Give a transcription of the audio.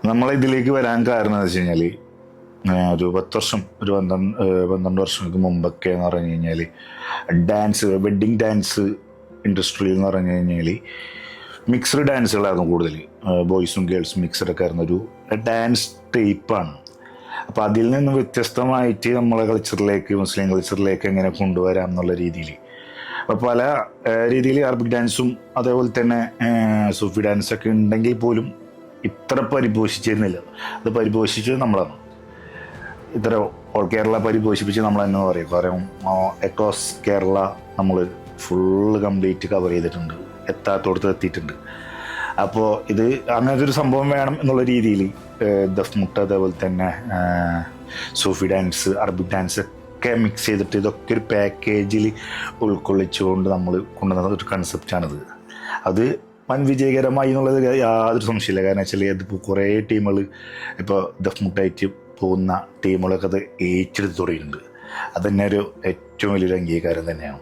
നമ്മളിതിലേക്ക് വരാൻ കാരണം എന്ന് വെച്ച് കഴിഞ്ഞാൽ ഒരു 10 വർഷം ഒരു 12 വർഷങ്ങൾക്ക് മുമ്പൊക്കെ എന്ന് പറഞ്ഞു കഴിഞ്ഞാൽ ഡാൻസ് വെഡ്ഡിങ് ഡാൻസ് ഇൻഡസ്ട്രിയിൽ എന്ന് പറഞ്ഞു കഴിഞ്ഞാൽ മിക്സ്ഡ് ഡാൻസുകളായിരുന്നു കൂടുതൽ. ബോയ്സും ഗേൾസും മിക്സഡൊക്കെ ആയിരുന്ന ഒരു ഡാൻസ് ടൈപ്പാണ്. അപ്പോൾ അതിൽ നിന്നും വ്യത്യസ്തമായിട്ട് നമ്മളെ കൾച്ചറിലേക്ക്, മുസ്ലിം കൾച്ചറിലേക്ക് എങ്ങനെ കൊണ്ടുവരാം എന്നുള്ള രീതിയിൽ അപ്പോൾ പല രീതിയിൽ അറബിക് ഡാൻസും അതേപോലെ തന്നെ സൂഫി ഡാൻസൊക്കെ ഉണ്ടെങ്കിൽ പോലും ഇത്ര പരിപോഷിച്ചിരുന്നില്ല. അത് പരിപോഷിച്ചത് നമ്മളാണ്. ഇത്ര ഓൾ കേരള പരിപോഷിപ്പിച്ച് നമ്മൾ തന്നെ പറയും. കാരണം അക്രോസ് കേരള നമ്മൾ ഫുള്ള് കംപ്ലീറ്റ് കവർ ചെയ്തിട്ടുണ്ട്, എത്താത്തോടത്ത് എത്തിയിട്ടുണ്ട്. അപ്പോൾ ഇത് അങ്ങനത്തെ ഒരു സംഭവം വേണം എന്നുള്ള രീതിയിൽ ദഫ്മുട്ട് അതേപോലെ തന്നെ സൂഫി ഡാൻസ്, അറബിക് ഡാൻസ് ഒക്കെ മിക്സ് ചെയ്തിട്ട് ഇതൊക്കെ ഒരു പാക്കേജിൽ ഉൾക്കൊള്ളിച്ചുകൊണ്ട് നമ്മൾ കൊണ്ടുവന്ന ഒരു കൺസെപ്റ്റാണിത്. അത് വൻ വിജയകരമായി എന്നുള്ളത് യാതൊരു സംശയമില്ല. കാരണം വെച്ചാൽ അതിപ്പോൾ കുറേ ടീമുകൾ ഇപ്പോൾ ദഫ്മുട്ടായിട്ട് പോകുന്ന ടീമുകളൊക്കെ അത് ഏറ്റെടുത്ത് തുടങ്ങിയിട്ടുണ്ട്. അത് തന്നെ ഒരു ഏറ്റവും വലിയൊരു അംഗീകാരം തന്നെയാണ്.